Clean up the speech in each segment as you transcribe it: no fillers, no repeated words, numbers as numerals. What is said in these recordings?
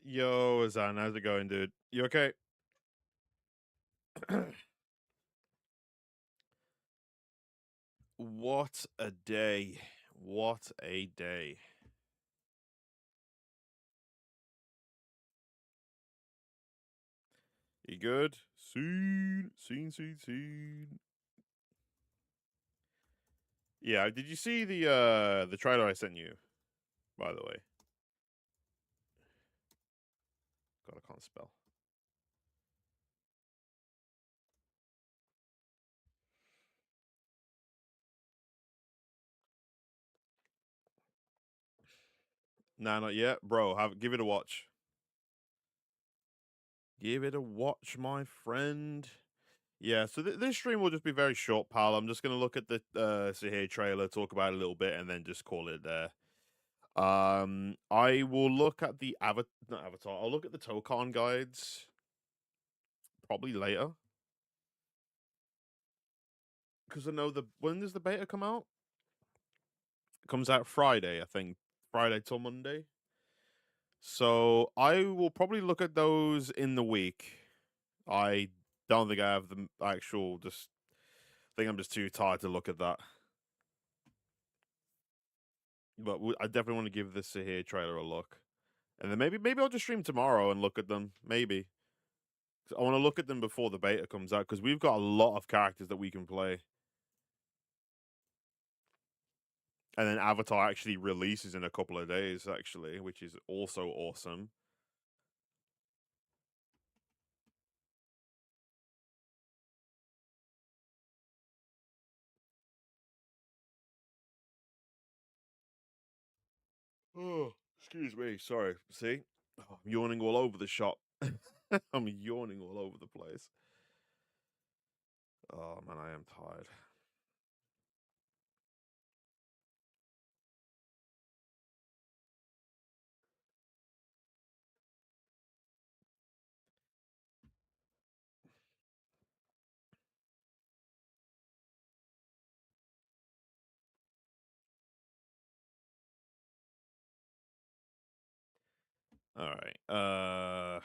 Yo, Zan, how's it going, dude? You okay? What a day. What a day. You good? Scene. Yeah, did you see the trailer I sent you, by the way? God, I can't spell. Nah, not yet. Bro, give it a watch. Give it a watch, my friend. Yeah, so this stream will just be very short, pal. I'm just gonna look at the Zaheer trailer, talk about it a little bit, and then just call it there. I will look at the not Avatar. I'll look at the Tokan guides probably later because I know the when does the beta come out? It comes out Friday, I think. Friday till Monday. So I will probably look at those in the week. I don't think I have the actual. Just think I'm just too tired to look at that. But I definitely want to give this here trailer a look, and then maybe I'll just stream tomorrow and look at them. Maybe. I want to look at them before the beta comes out because we've got a lot of characters that we can play. And then Avatar actually releases in a couple of days, actually, which is also awesome. Oh, excuse me. Sorry. See? Oh, I'm yawning all over the shop. I'm yawning all over the place. Oh, man, I am tired. All right.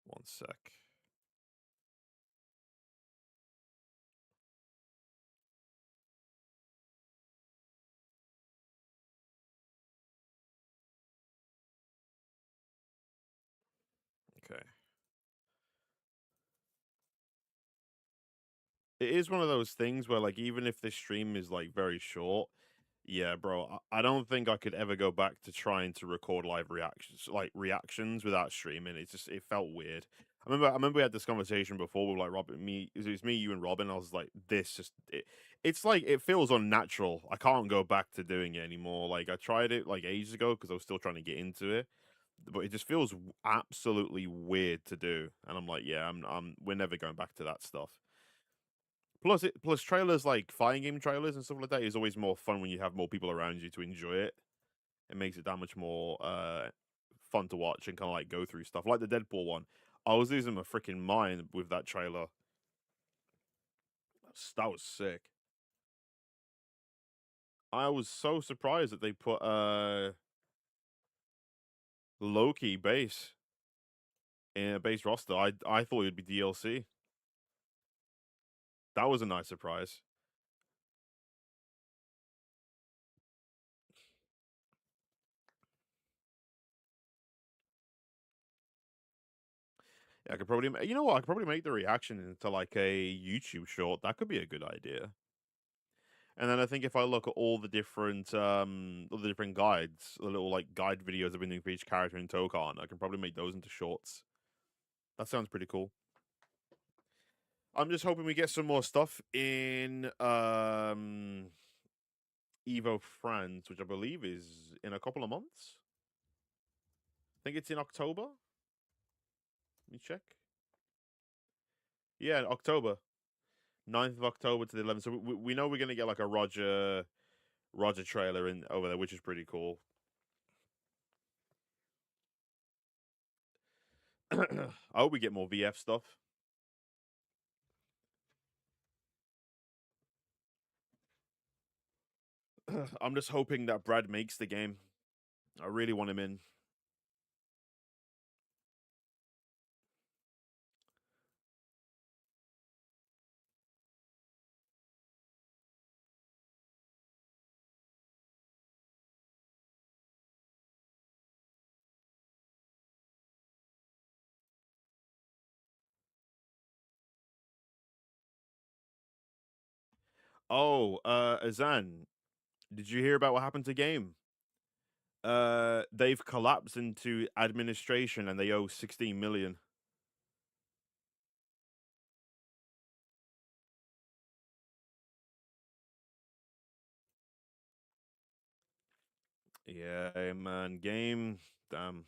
One sec. Okay. It is one of those things where, like, even if this stream is like very short, yeah, bro, I don't think I could ever go back to trying to record live reactions without streaming. It felt weird. I remember we had this conversation before with like Robin, me. It was me, you, and Robin. I was like, it's like it feels unnatural. I can't go back to doing it anymore. Like I tried it like ages ago because I was still trying to get into it, but it just feels absolutely weird to do. And I'm like, yeah, we're never going back to that stuff. Plus trailers like fighting game trailers and stuff like that is always more fun when you have more people around you to enjoy it. It makes it that much more fun to watch and kind of like go through stuff. Like the Deadpool one. I was losing my freaking mind with that trailer. That was sick. I was so surprised that they put Loki base in a base roster. I thought it'd be DLC. That was a nice surprise. Yeah, I could probably, you know what? I could probably make the reaction into like a YouTube short. That could be a good idea. And then I think if I look at all the different guides, the little like guide videos I've been doing for each character in Tokan, I can probably make those into shorts. That sounds pretty cool. I'm just hoping we get some more stuff in Evo France, which I believe is in a couple of months. I think it's in October. Let me check. Yeah, October. 9th of October to the 11th. So we know we're gonna get like a Roger trailer in over there, which is pretty cool. I hope we get more VF stuff. I'm just hoping that Brad makes the game. I really want him in. Oh, Azan, did you hear about what happened to Game? They've collapsed into administration and they owe 16 million. Yeah, man, Game. Damn.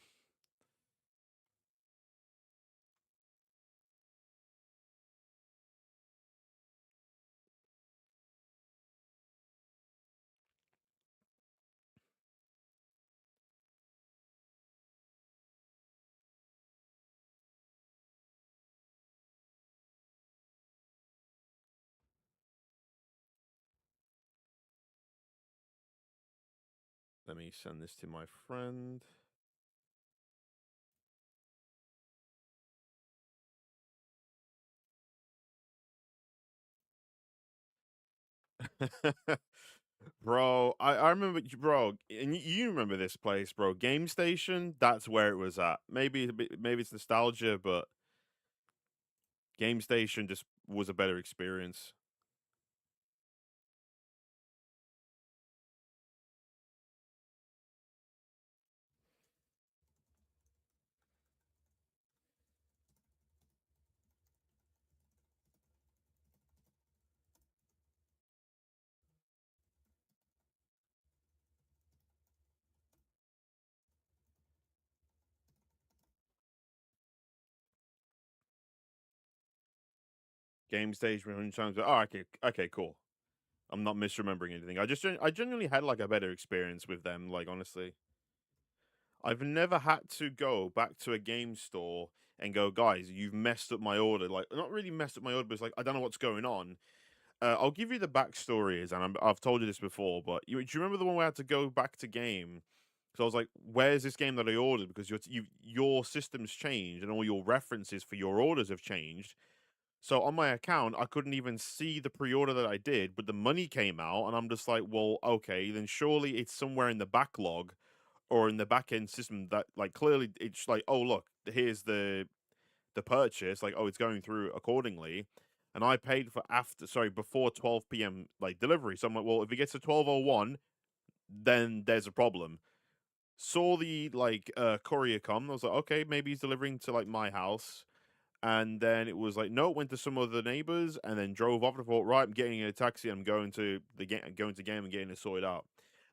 Let me send this to my friend. Bro, I remember, bro, and you remember this place, bro. Game Station, that's where it was at. Maybe it's nostalgia, but Game Station just was a better experience. Game Station, 100 times. Oh, okay, okay, cool. I'm not misremembering anything. I genuinely had like a better experience with them. Like honestly, I've never had to go back to a game store and go, guys, you've messed up my order. Like not really messed up my order, but it's like I don't know what's going on. I'll give you the backstory is, and I've told you this before, but do you remember the one where I had to go back to game? So I was like, "Where's this game that I ordered?" Because your system's changed and all your references for your orders have changed. So on my account, I couldn't even see the pre-order that I did, but the money came out, and I'm just like, "Well, okay, then surely it's somewhere in the backlog or in the back end system that like clearly it's like, oh look, here's the purchase, like, oh, it's going through accordingly. And I paid for before 12 p.m. like delivery. So I'm like, well, if it gets to 12:01, then there's a problem. Saw the like courier come. I was like, okay, maybe he's delivering to like my house. And then it was like, no, went to some other neighbors and then drove off. I thought, right, I'm getting in a taxi. I'm going to the game, going to game and getting it sorted out.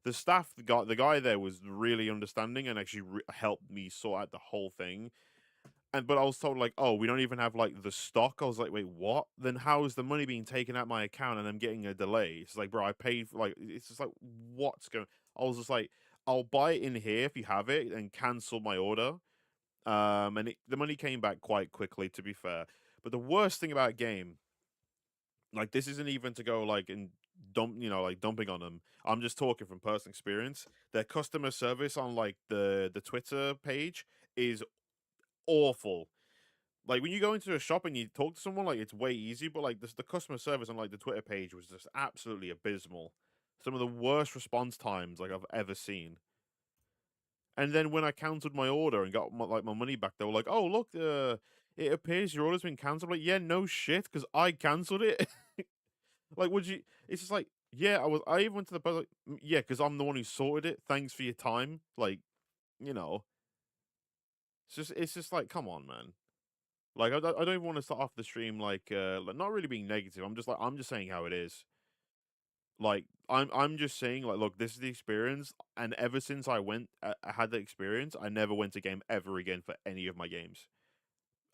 The guy there was really understanding and actually helped me sort out the whole thing. And but I was told like, oh, we don't even have like the stock. I was like, wait, what? Then how is the money being taken out my account and I'm getting a delay? It's like, bro, I paid for like it's just like what's going I was just like, I'll buy it in here if you have it and cancel my order. The money came back quite quickly to be fair. But the worst thing about game, like this isn't even to go like and like dumping on them. I'm just talking from personal experience. Their customer service on like the Twitter page is awful. Like when you go into a shop and you talk to someone, like it's way easy, but like the customer service on like the Twitter page was just absolutely abysmal. Some of the worst response times like I've ever seen. And then when I cancelled my order and got my money back, they were like, "Oh look, it appears your order's been cancelled." Like, yeah, no shit, because I cancelled it. Like, would you? It's just like, yeah, I was. I even went to the post like, yeah, because I'm the one who sorted it. Thanks for your time. Like, you know, it's just like, come on, man. Like I don't even want to start off the stream like not really being negative. I'm just saying how it is. Like I'm just saying like look, this is the experience, and ever since I had the experience, I never went to game ever again for any of my games.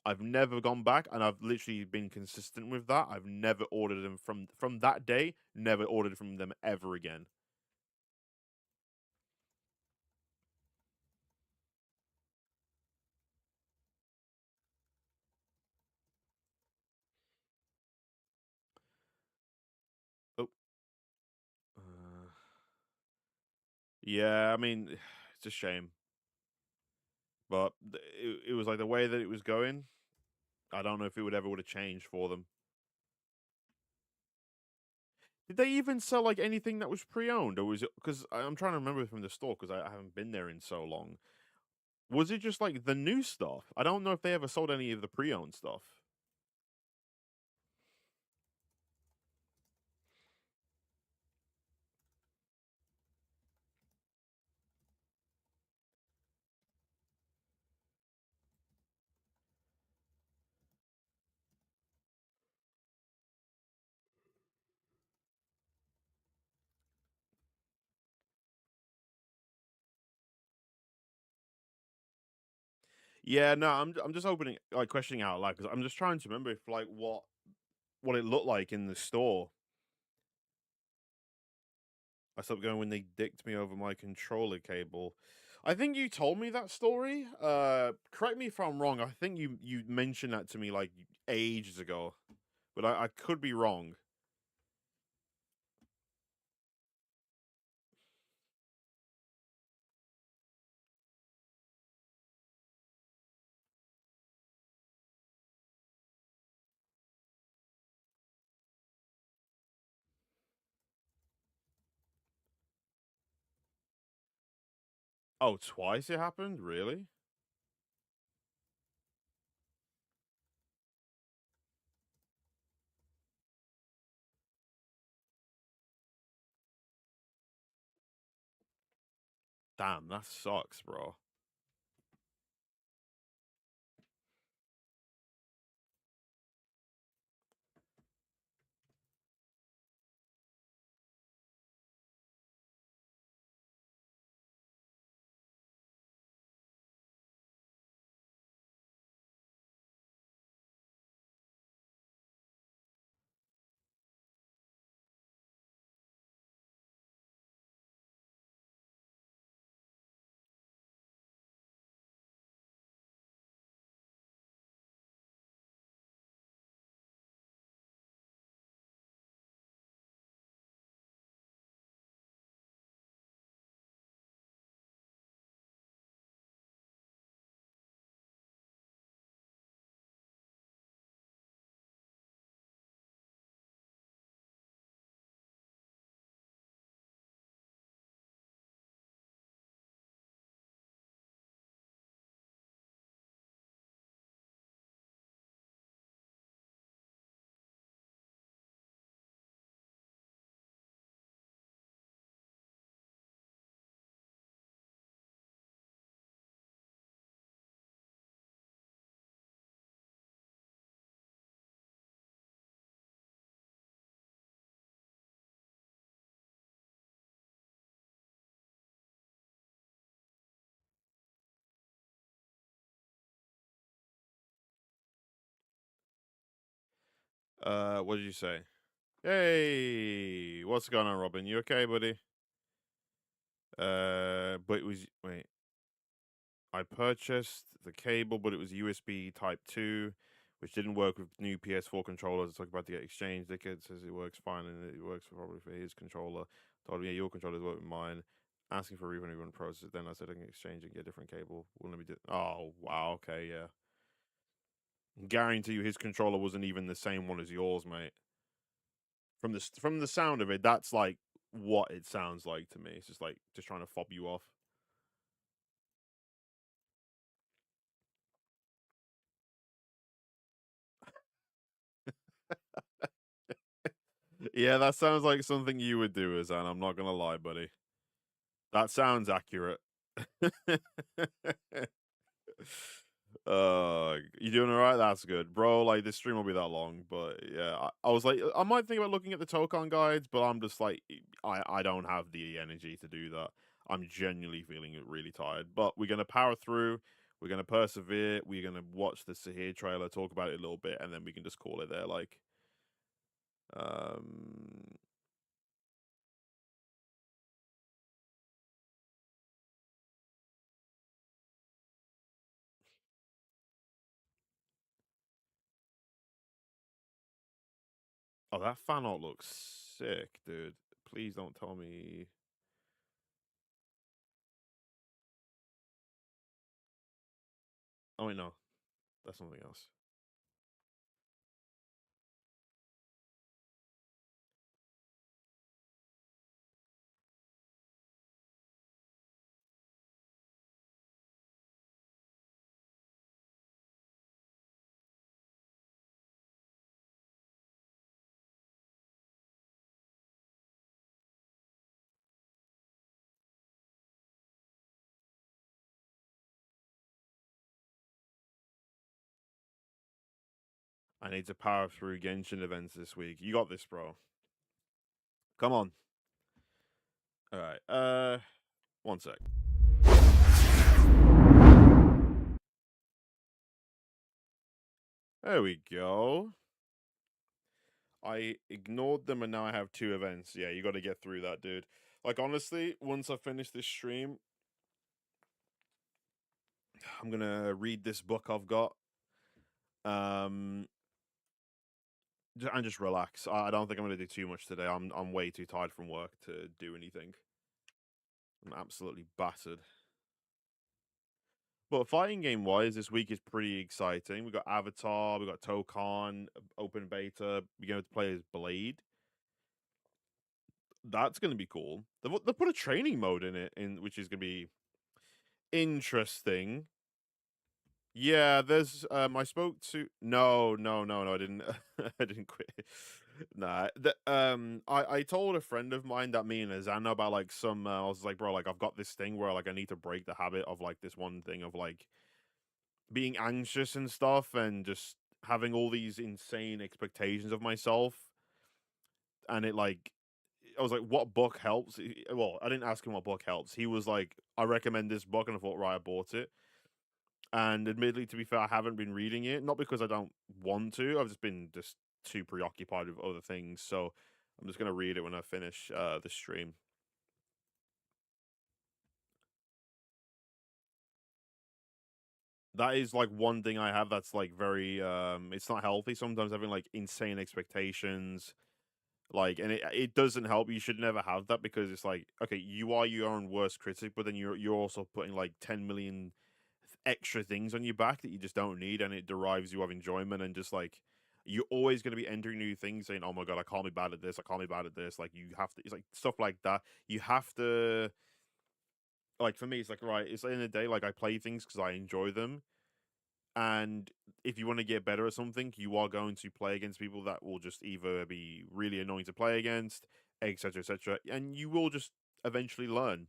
I've never gone back, and I've literally been consistent with that. I've never ordered them from that day. Never ordered from them ever again. Oh, uh, yeah. I mean, it's a shame, but it was like the way that it was going. I don't know if it would have changed for them. Did they even sell like anything that was pre-owned, or was it? Because I'm trying to remember from the store because I haven't been there in so long. Was it just like the new stuff? I don't know if they ever sold any of the pre-owned stuff. Yeah, no, I'm just opening like questioning out loud because I'm just trying to remember if like what it looked like in the store. I stopped going when they dicked me over my controller cable. I think you told me that story. Correct me if I'm wrong. I think you mentioned that to me like ages ago, but I could be wrong. Oh, twice it happened? Really? Damn, that sucks, bro. What did you say? Hey, what's going on, Robin? You okay, buddy? But it was wait. I purchased the cable, but it was USB Type 2, which didn't work with new PS4 controllers. I talked about to get exchanged. Dickhead says it works fine and it works probably for his controller. Told me, yeah, your controllers work with mine. Asking for a refund, everyone process. Then I said I can exchange and get a different cable. Wouldn't let me do. Oh wow, okay, yeah. Guarantee you, his controller wasn't even the same one as yours, mate. From the sound of it, that's like what it sounds like to me. It's just like just trying to fob you off. Yeah, that sounds like something you would do, Azan. I'm not gonna lie, buddy. That sounds accurate. You doing all right? That's good, bro. Like this stream will be that long, but yeah, I was like, I might think about looking at the Tokon guides, but I'm just like, I don't have the energy to do that. I'm genuinely feeling really tired, but we're gonna power through. We're gonna persevere. We're gonna watch the Zaheer trailer, talk about it a little bit, and then we can just call it there. Like, um, oh, that fan art looks sick, dude. Please don't tell me. Oh wait, no, that's something else. I need to power through Genshin events this week. You got this, bro. Come on. All right. One sec. There we go. I ignored them and now I have two events. Yeah, you got to get through that, dude. Like honestly, once I finish this stream, I'm gonna read this book I've got. Um, and just relax. I don't think I'm gonna do too much today. I'm way too tired from work to do anything. I'm absolutely battered. But fighting game wise, this week is pretty exciting. We got Avatar, we got Tokan, open beta. We're going to play as Blade. That's going to be cool. They put a training mode in it, in which is going to be interesting. Yeah, there's I spoke to no, I didn't I didn't quit. Nah. I told a friend of mine that me and Azan know about like some I was like, bro, like I've got this thing where like I need to break the habit of like this one thing of like being anxious and stuff and just having all these insane expectations of myself and it like I was like, what book helps? Well, I didn't ask him what book helps. He was like, I recommend this book, and I thought, right, I bought it. And admittedly, to be fair, I haven't been reading it. Not because I don't want to. I've just been just too preoccupied with other things. So I'm just gonna read it when I finish the stream. That is like one thing I have that's like very it's not healthy. Sometimes having like insane expectations, like, and it doesn't help. You should never have that because it's like, okay, you are your own worst critic, but then you're also putting like 10 million extra things on your back that you just don't need, and it derives you of enjoyment and just like you're always going to be entering new things saying, oh my god, I can't be bad at this, I can't be bad at this. Like you have to, it's like stuff like that. You have to, like for me, it's like, right, it's the end of the day, like I play things because I enjoy them, and if you want to get better at something, you are going to play against people that will just either be really annoying to play against, etc., etc., and you will just eventually learn.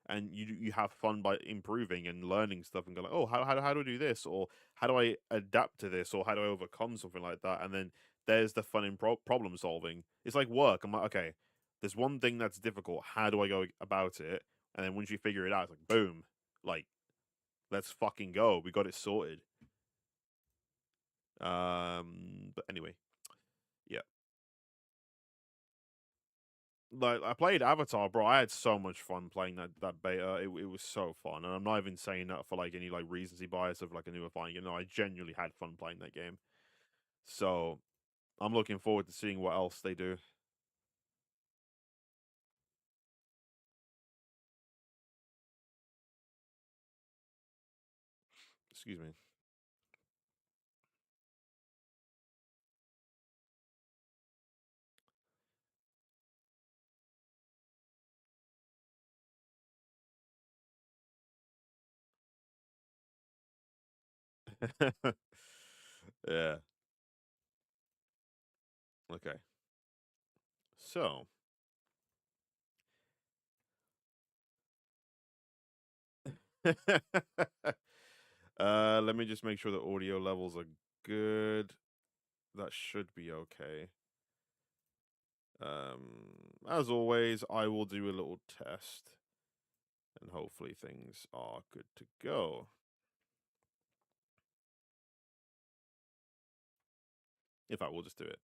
And you have fun by improving and learning stuff and go like, oh, how do I do this, or how do I adapt to this, or how do I overcome something like that? And then there's the fun in problem solving. It's like work. I'm like, okay, there's one thing that's difficult. How do I go about it? And then once you figure it out, it's like boom, like let's fucking go. We got it sorted. But anyway, yeah. Like I played Avatar, bro. I had so much fun playing that beta. It was so fun, and I'm not even saying that for like any like recency bias of like a newer fighting. You know, I genuinely had fun playing that game. So I'm looking forward to seeing what else they do. Excuse me. Yeah. Okay. So, let me just make sure the audio levels are good. That should be okay. As always, I will do a little test, and hopefully things are good to go. In fact, we'll just do it.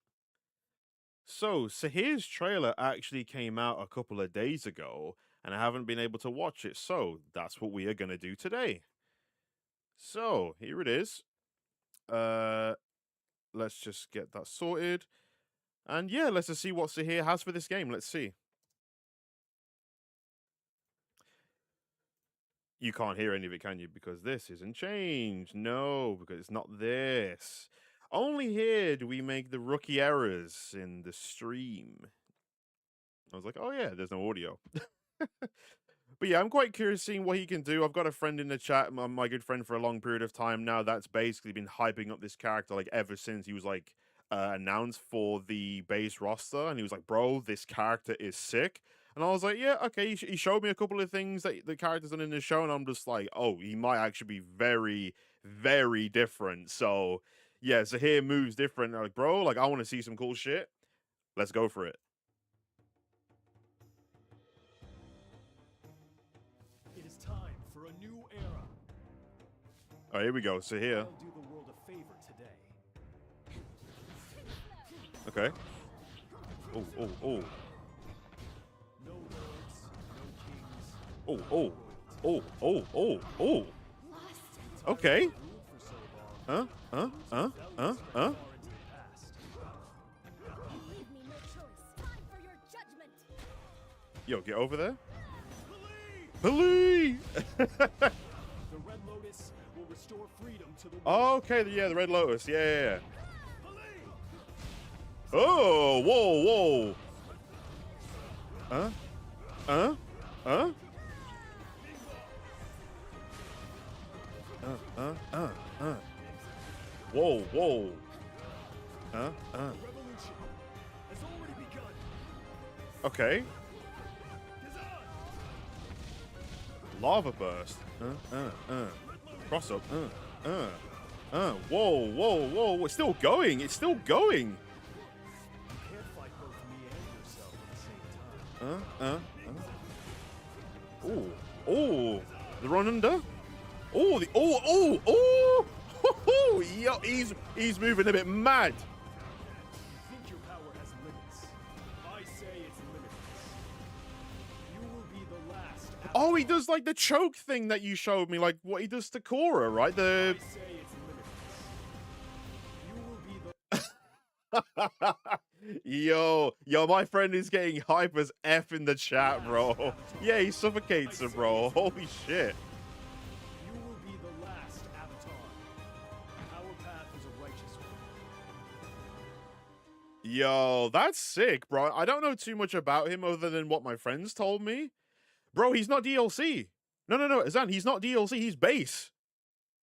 So, Sahir's trailer actually came out a couple of days ago, and I haven't been able to watch it, so that's what we are going to do today. So, here it is. Uh, let's just get that sorted. And yeah, let's just see what Sahir has for this game. Let's see. You can't hear any of it, can you? Because this isn't changed. No, because it's not this. Only here do we make the rookie errors in the stream. I was like, oh yeah, there's no audio. But yeah, I'm quite curious seeing what he can do. I've got a friend in the chat, my good friend for a long period of time now, that's basically been hyping up this character like ever since he was like announced for the base roster, and he was like, "Bro, this character is sick." And I was like, "Yeah, okay." He showed me a couple of things that the character's done in the show, and I'm just like, "Oh, he might actually be very, very different." So yeah, so here moves different. Like, bro, like I want to see some cool shit. Let's go for it. It is time for a new era. Oh, here we go. So here. I'll do the world a favor today. Okay. Oh, oh, oh. No lords, no kings, Oh, no oh. Oh, royalty. oh, oh, oh. The Okay. tyrants that ruled for so long, Huh? whose Huh? rebellions spread Huh? far into the past. You leave me no choice. Time for your judgment. Yo, get over there. Believe! Believe! The Red Lotus will restore freedom to the world. Oh, okay, yeah, the Red Lotus. Yeah, yeah, yeah. Believe! Oh, whoa, whoa. Huh? Huh? Huh? Uh. Whoa, whoa. The revolution has already begun. Okay. Design! Lava burst. Cross up. Whoa, whoa, whoa. It's still going. It's still going. You can't fight both me and yourself at the same time. Oh. Oh. The run under. Oh, the oh. Yo, he's moving a bit mad. You think your power has limits. I say it's limitless. You will be the last. Oh, he does like the choke thing that you showed me, like what he does to Korra, right? I The say it's limitless. You will be the yo, my friend is getting hype as F in the chat, bro. Yeah, he suffocates her, bro. Holy shit. You will be the last avatar. Our path is a righteous one. Yo, that's sick, bro. I don't know too much about him other than what my friends told me. Bro, he's not DLC. No, Azan, he's not DLC. He's base.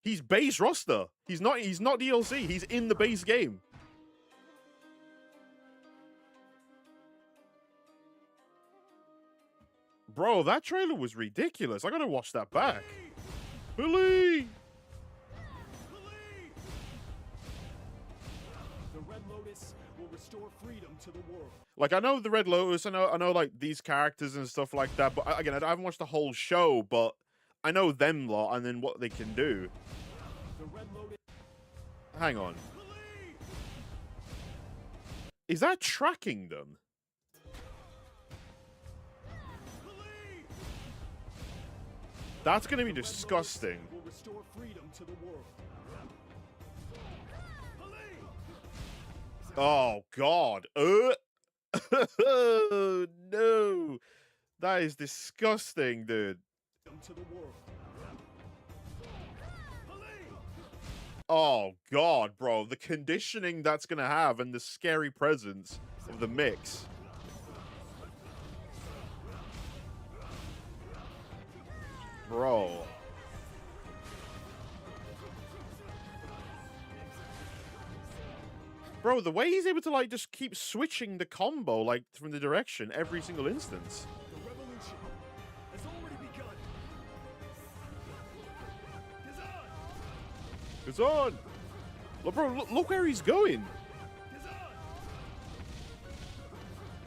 He's base roster. He's not DLC. He's in the base game. Bro, that trailer was ridiculous. I gotta watch that back. Billy! The Red Lotus will restore freedom to the world. Like, I know the Red Lotus, I know like these characters and stuff like that, but again, I haven't watched the whole show, but I know them lot and then what they can do. The Red Lotus. Hang on. Is that tracking them? That's gonna be The Red disgusting. Lotus will restore freedom to the world. Oh god. No. That is disgusting, dude. To the world. Oh god, bro. The conditioning that's gonna have and the scary presence of the mix. Bro. Bro, the way he's able to like just keep switching the combo like from the direction every single instance. The revolution has already begun. Design! It's on. Look, bro, look where he's going. Design!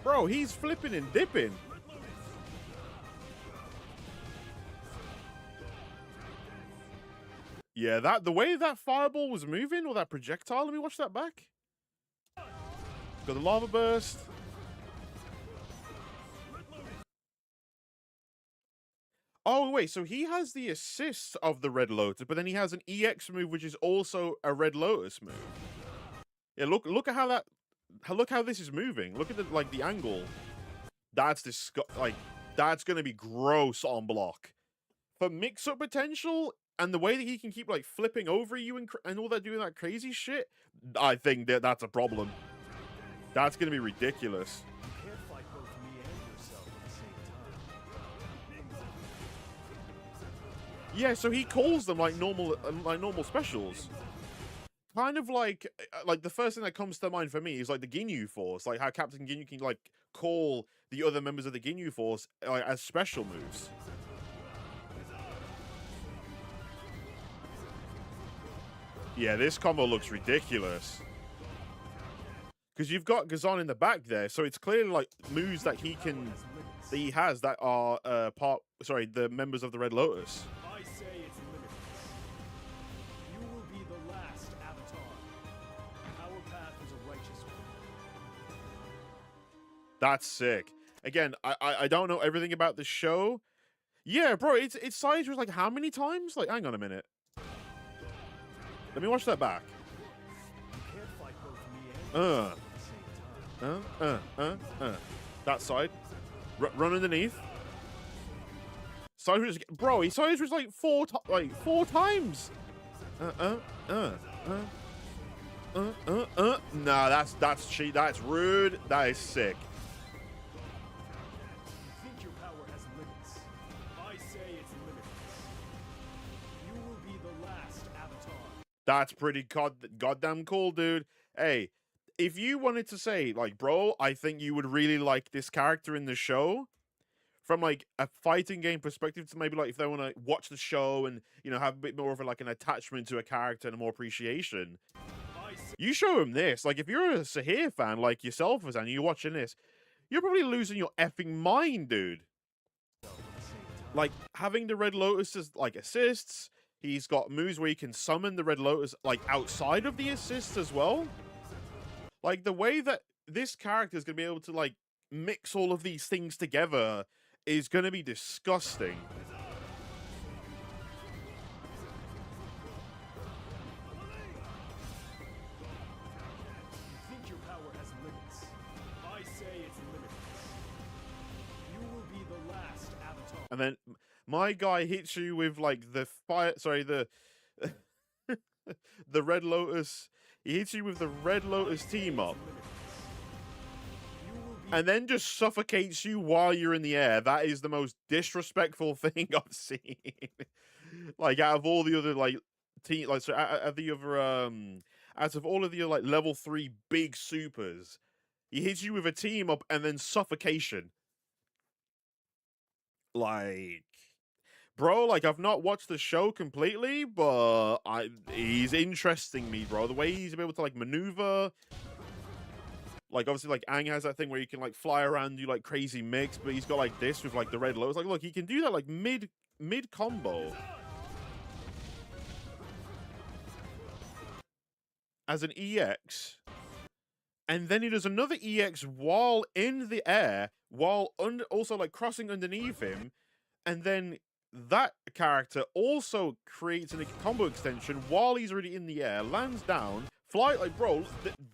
Bro, he's flipping and dipping. Yeah, the way that fireball was moving, or that projectile, let me watch that back. Got the lava burst. Oh, wait, so he has the assist of the Red Lotus, but then he has an EX move, which is also a Red Lotus move. Yeah, look at look how this is moving. Look at the angle. That's that's gonna be gross on block. For mix-up potential, and the way that he can keep like flipping over you and all that, doing that crazy shit, I think that's a problem. That's gonna be ridiculous. You can't fight both me and yourself at the same time. Yeah, so he calls them like normal specials. Kind of like the first thing that comes to mind for me is like the Ginyu Force, like how Captain Ginyu can like call the other members of the Ginyu Force like as special moves. Yeah, this combo looks ridiculous. Because you've got Gazan in the back there, so it's clearly like moves that he has that are the members of the Red Lotus. I say it's limitless. You will be the last avatar. Our path is a righteous one. That's sick. Again, I don't know everything about the show. Yeah, bro, it's Siege was like how many times? Like, hang on a minute. Let me watch that back. You can't fight both me and Uh, yourself at the same time. that side. Run underneath. Siege was, bro, he Siege was like four times. Nah, that's cheat. That's rude. That is sick. You think your power has limits. I say it's limitless. You will be the last avatar. That's pretty goddamn cool, dude. Hey, if you wanted to say, like, bro, I think you would really like this character in the show, from like a fighting game perspective, to maybe like if they want to watch the show and have a bit more of like an attachment to a character and a more appreciation, I say you show him this. Like, if you're a Zaheer fan like yourself, and you're watching this, you're probably losing your effing mind, dude. so at the same time. Like, having the Red Lotus as like assists. He's got moves where he can summon the Red Lotus like outside of the assists as well. Like, the way that this character is going to be able to like mix all of these things together is going to be disgusting. You think your power has limits. I say it's limitless. You will be the last avatar. And then my guy hits you with like the fire, sorry, the the Red Lotus. He hits you with the Red Lotus team up, You will be and then just suffocates you while you're in the air. That is the most disrespectful thing I've seen. Like, out of all the other like team, like, so out of the other out of all of the like level 3 big supers, he hits you with a team up and then suffocation. Like, bro, like, I've not watched the show completely, but he's interesting me, bro. The way he's able to like maneuver. Like, obviously, like, Aang has that thing where you can like fly around, do like crazy mix, but he's got like this with like the Red Lotus. Like, look, he can do that like mid combo as an EX, and then he does another EX while in the air, while also like crossing underneath him, and then that character also creates a combo extension while he's already in the air, lands down, fly like, bro.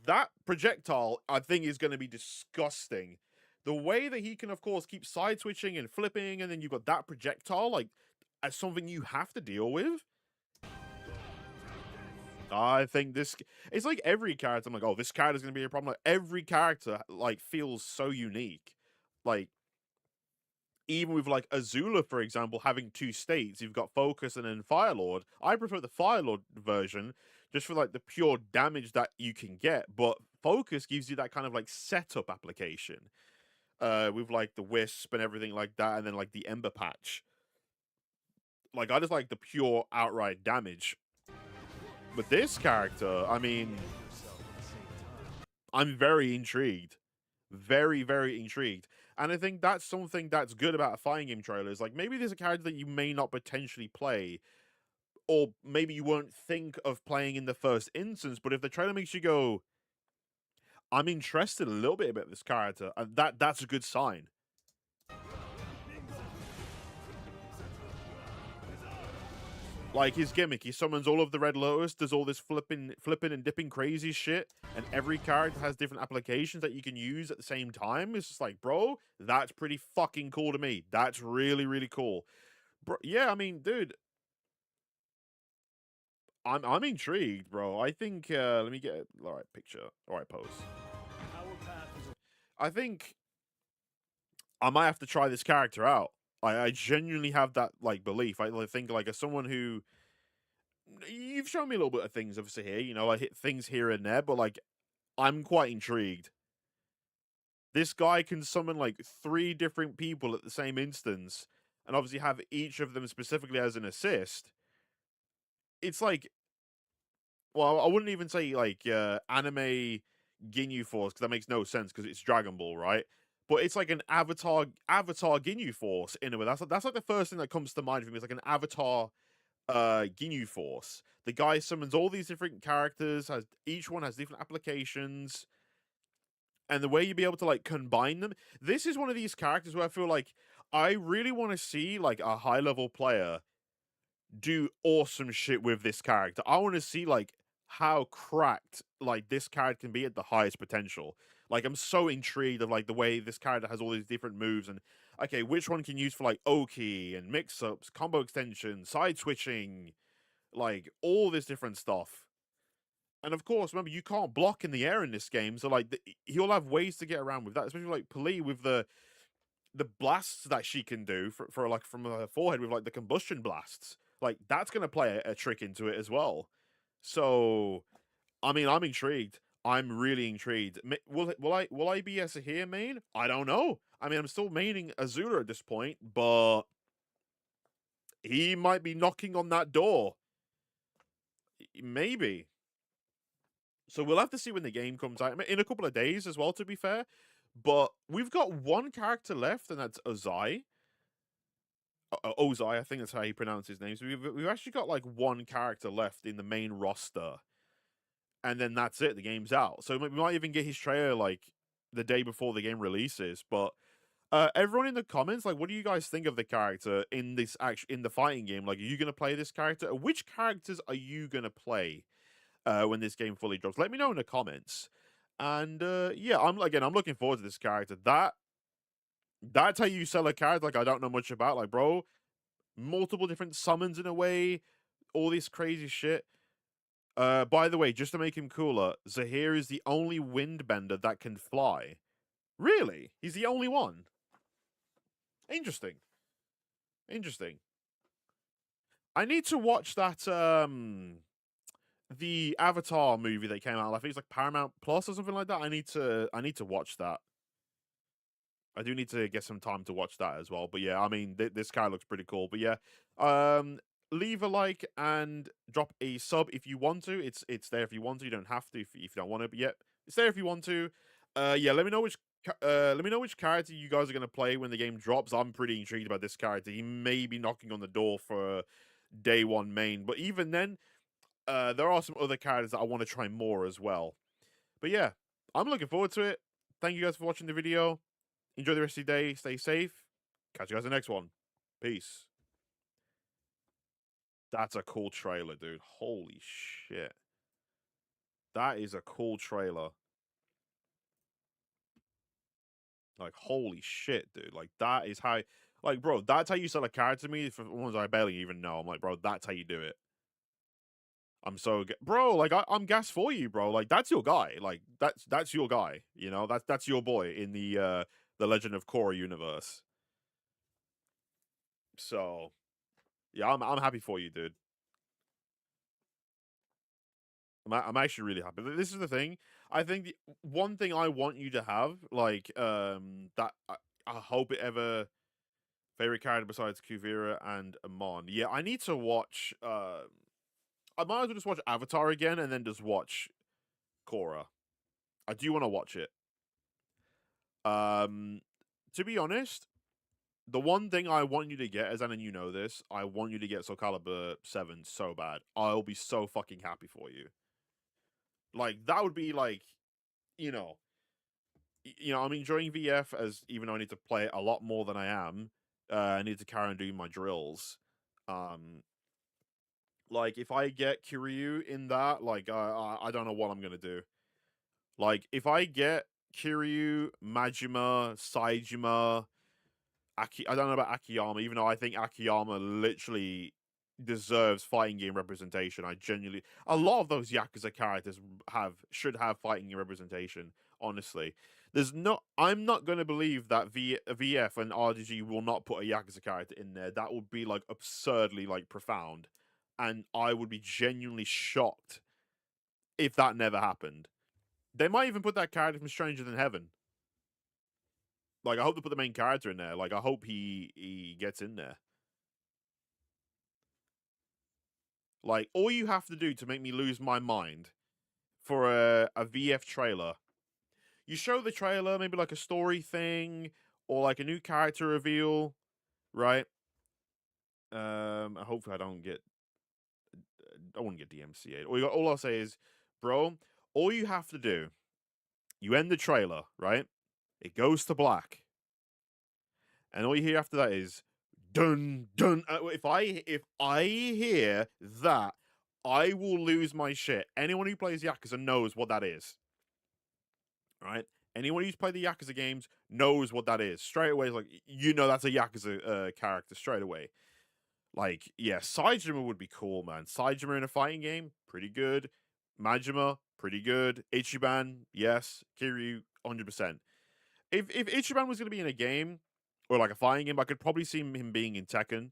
That projectile, I think, is going to be disgusting. The way that he can, of course, keep side switching and flipping, and then you've got that projectile like as something you have to deal with. I think this, it's like every character. I'm like, oh, this character's gonna be a problem. Like, every character like feels so unique. Like, even with like Azula, for example, having two states, you've got Focus and then Fire Lord. I prefer the Fire Lord version just for like the pure damage that you can get. But Focus gives you that kind of like setup application. With like the Wisp and everything like that, and then like the Ember Patch. Like, I just like the pure outright damage. But this character, I mean, yourself at the same time. I'm very intrigued. Very, very intrigued. And I think that's something that's good about a fighting game trailer, is like, maybe there's a character that you may not potentially play, or maybe you won't think of playing in the first instance, but if the trailer makes you go, I'm interested a little bit about this character, and that's a good sign. Like, his gimmick, he summons all of the Red Lotus, does all this flipping and dipping crazy shit, and every character has different applications that you can use at the same time. It's just like, bro, that's pretty fucking cool to me. That's really, really cool. Bro, yeah, I mean, dude, I'm intrigued, bro. I think let me get all right picture, all right pose. Our path is I think I might have to try this character out. I genuinely have that like belief. I think, like, as someone who, you've shown me a little bit of things obviously here, I hit things here and there, but like, I'm quite intrigued. This guy can summon like 3 different people at the same instance, and obviously have each of them specifically as an assist. It's like, well, I wouldn't even say like anime Ginyu Force, because that makes no sense because it's Dragon Ball, right? But it's like an Avatar Ginyu Force in a way. That's like the first thing that comes to mind for me. It's like an Avatar Ginyu Force. The guy summons all these different characters, has each one has different applications. and the way you'd be able to like combine them. This is one of these characters where I feel like I really want to see like a high level player do awesome shit with this character. I want to see like how cracked like this character can be at the highest potential. Like I'm so intrigued of like the way this character has all these different moves and okay, which one can use for like Oki and mix ups, combo extensions, side switching, like all this different stuff. And of course, remember you can't block in the air in this game, so like he'll have ways to get around with that, especially like Pali with the blasts that she can do for like from her forehead with like the combustion blasts. Like that's gonna play a trick into it as well. So I mean, I'm intrigued. I'm really intrigued. Will I be a Zaheer main? I don't know. I mean, I'm still maining Azula at this point, but he might be knocking on that door. Maybe. So we'll have to see when the game comes out in a couple of days as well. To be fair, but we've got one character left, and that's Ozai. Ozai, I think that's how you pronounce his name. So we've actually got like one character left in the main roster, and then that's it. The game's out. So we might even get his trailer like the day before the game releases. But everyone in the comments, like, what do you guys think of the character in this in the fighting game? Like, are you gonna play this character? Which characters are you gonna play when this game fully drops? Let me know in the comments. And yeah, I'm looking forward to this character. That's how you sell a character. Like I don't know much about. Like, bro, multiple different summons in a way, all this crazy shit. By the way, just to make him cooler, Zaheer is the only windbender that can fly. Really? He's the only one? Interesting. Interesting. I need to watch that the Avatar movie that came out. I think it's like Paramount Plus or something like that. I need to watch that. I do need to get some time to watch that as well. But yeah, I mean, this guy looks pretty cool. But yeah, leave a like and drop a sub if you want to. It's there if you want to. You don't have to if you don't want to. But yeah, it's there if you want to. Yeah, let me know which character you guys are gonna play when the game drops. I'm pretty intrigued about this character. He may be knocking on the door for day one main, but even then, there are some other characters that I want to try more as well. But yeah, I'm looking forward to it. Thank you guys for watching the video. Enjoy the rest of your day. Stay safe. Catch you guys in the next one. Peace. That's a cool trailer, dude. Holy shit. That is a cool trailer. Like, holy shit, dude. Like, that is how... Like, bro, that's how you sell a character to me for ones I barely even know. I'm like, bro, that's how you do it. I'm so... Bro, like, I'm gas for you, bro. Like, that's your guy. Like, that's your guy. You know? That's your boy in the Legend of Korra universe. So... Yeah, I'm happy for you, dude. I'm actually really happy. This is the thing. I think the one thing I want you to have, like, that I hope it ever favorite character besides Kuvira and Amon. Yeah, I need to watch. I might as well just watch Avatar again and then just watch Korra. I do want to watch it. Um, to be honest, the one thing I want you to get, as and you know this, I want you to get Soul Calibur 7 so bad. I'll be so fucking happy for you. Like that would be like, you know, I'm enjoying VF as even though I need to play it a lot more than I am. I need to carry on doing my drills. Like if I get Kiryu in that, like I don't know what I'm gonna do. Like if I get Kiryu, Majima, Saijima, I don't know about Akiyama, even though I think Akiyama literally deserves fighting game representation. I genuinely a lot of those Yakuza characters should have fighting game representation, honestly. I'm not gonna believe that VF and RDG will not put a Yakuza character in there. That would be like absurdly like profound. And I would be genuinely shocked if that never happened. They might even put that character from Stranger Than Heaven. Like I hope they put the main character in there. Like I hope he gets in there. Like, all you have to do to make me lose my mind for a VF trailer, you show the trailer, maybe like a story thing or like a new character reveal, right? Hopefully I don't get, I wouldn't get DMCA'd. All I'll say is, bro, all you have to do, You end the trailer, right? It goes to black, and all you hear after that is dun dun. If I hear that, I will lose my shit. Anyone who plays Yakuza knows what that is, right? Anyone who's played the Yakuza games knows what that is. Straight away, it's like that's a Yakuza character straight away. Like, yeah, Saijima would be cool, man. Saijima in a fighting game, pretty good. Majima, pretty good. Ichiban, yes. Kiryu, 100%. If Ichiban was going to be in a game or like a fighting game, I could probably see him being in Tekken,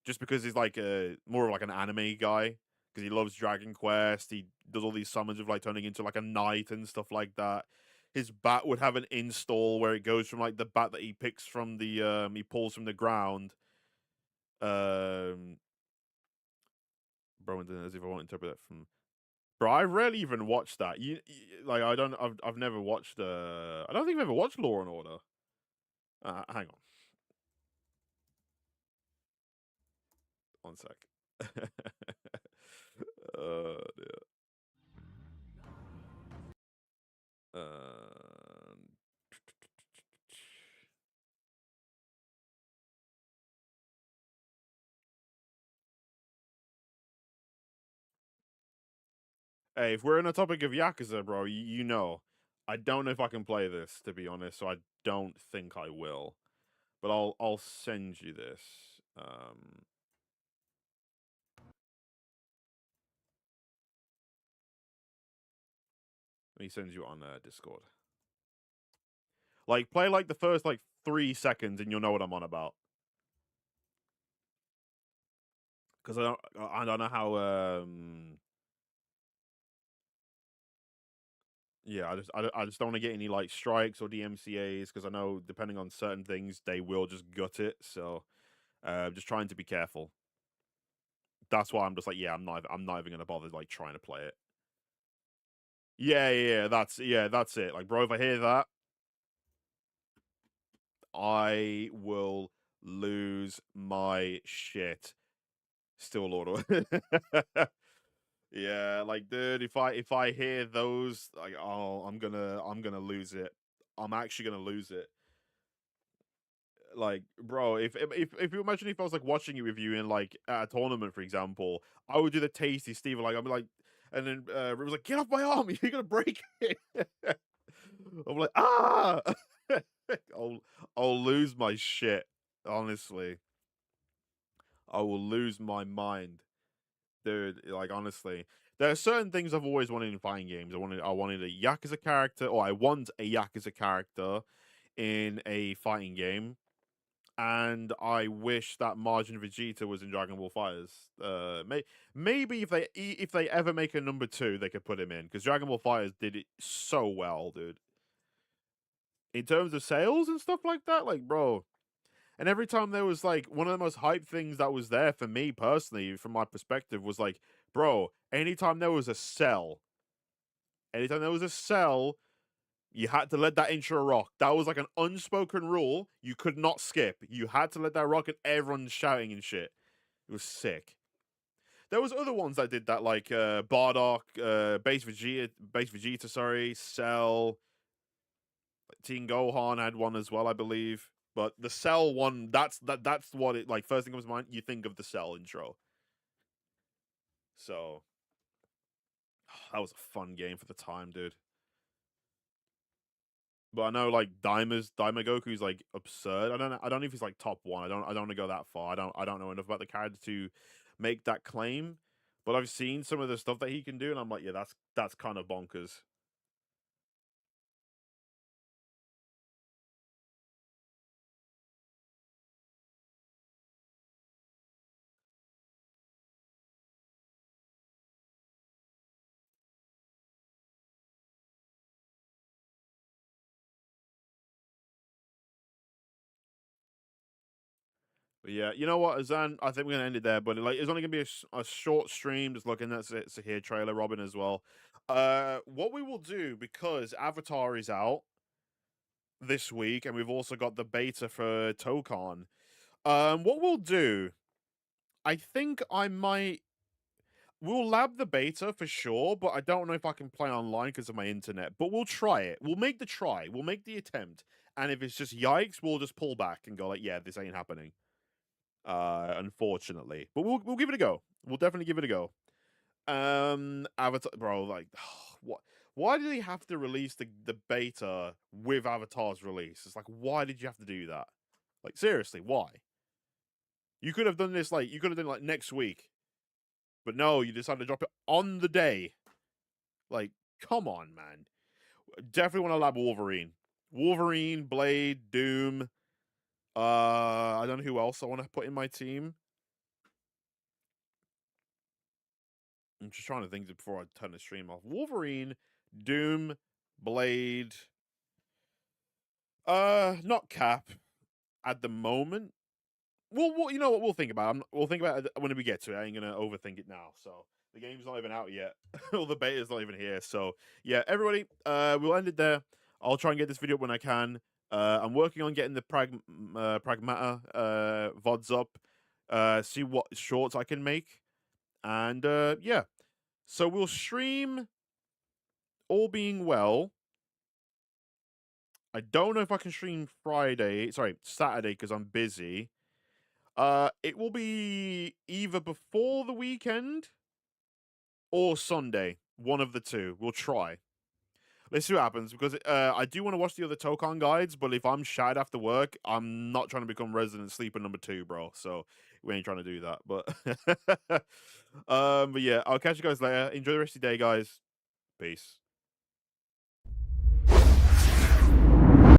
just because he's like a more of like an anime guy because he loves Dragon Quest. He does all these summons of like turning into like a knight and stuff like that. His bat would have an install where it goes from like the bat that he picks from the he pulls from the ground. Um, bro, as if I want to interpret that from. Bro, I rarely even watched that. Like I don't. I've never watched. I don't think I've ever watched Law and Order. Hang on, one sec. Dear. Um, hey, if we're on the topic of Yakuza, bro, you know, I don't know if I can play this to be honest, so I don't think I will. But I'll send you this. Let me send you on Discord. Like, play like the first like 3 seconds, and you'll know what I'm on about. Because I don't know how. Yeah, I just don't want to get any like strikes or DMCA's because I know depending on certain things they will just gut it. So, just trying to be careful. That's why I'm just like, yeah, I'm not even gonna bother like trying to play it. That's it. Like, bro, if I hear that, I will lose my shit. Still, Lord. Yeah, like, dude, if I hear those, like, oh, I'm gonna lose it. I'm actually gonna lose it. Like, bro, if you imagine if I was like watching it with you in like at a tournament, for example, I would do the tasty Steve, like I'd be like, and then Rick was like, "Get off my arm! You're gonna break it." I'm like, ah, I'll I'll lose my shit. Honestly, I will lose my mind, dude. Like honestly, there are certain things I've always wanted in fighting games. I wanted a Yakuza character, or I want a Yakuza character in a fighting game. And I wish that Margin Vegeta was in Dragon Ball Fighters. Maybe if they ever make a number two, they could put him in because Dragon Ball Fighters did it so well, dude. In terms of sales and stuff like that, like bro. And every time there was like one of the most hype things that was there for me personally, from my perspective, was like, bro. Anytime there was a cell, you had to let that intro rock. That was like an unspoken rule. You could not skip. You had to let that rock, and everyone's shouting and shit. It was sick. There was other ones that did that, like Bardock, Base Vegeta, sorry, Cell, Teen Gohan had one as well, I believe. But the Cell one, that's what it like. First thing comes to mind, you think of the Cell intro. So that was a fun game for the time, dude. But I know like Daima Goku's like absurd. I don't know if he's like top one. I don't want to go that far. I don't know enough about the character to make that claim. But I've seen some of the stuff that he can do, and I'm like, yeah, that's kind of bonkers. But yeah, you know what, Azan, I think we're gonna end it there. But like, it's only gonna be a short stream, just looking at Zaheer trailer, Robin as well. What we will do, because Avatar is out this week, and we've also got the beta for Tokan. What we'll do, I think I might. we'll lab the beta for sure, but I don't know if I can play online because of my internet. But we'll try it. We'll make the try. We'll make the attempt. And if it's just yikes, we'll just pull back and go like, yeah, this ain't happening. Unfortunately. But we'll give it a go. We'll definitely give it a go. Avatar, bro, like, what? Why did they have to release the beta with Avatar's release? It's like, why did you have to do that? Like, seriously, why? You could have done this like you could have done like next week, but no, you decided to drop it on the day. Like, come on, man. Definitely want to lab Wolverine, Blade, Doom. I don't know who else I want to put in my team. I'm just trying to think before I turn the stream off. Wolverine, Doom, Blade. Not Cap at the moment. You know what? We'll think about it. We'll think about it when we get to it. I ain't gonna overthink it now. So the game's not even out yet. Or the beta's not even here. So yeah, everybody, we'll end it there. I'll try and get this video up when I can. I'm working on getting the Pragmata VODs up. See what shorts I can make. And yeah. So we'll stream, all being well. I don't know if I can stream Saturday, because I'm busy. It will be either before the weekend or Sunday. One of the two. We'll try. Let's see what happens, because I do want to watch the other Tokon guides, but if I'm shat after work, I'm not trying to become resident sleeper number 2, bro. So we ain't trying to do that. But but yeah, I'll catch you guys later. Enjoy the rest of your day, guys. Peace.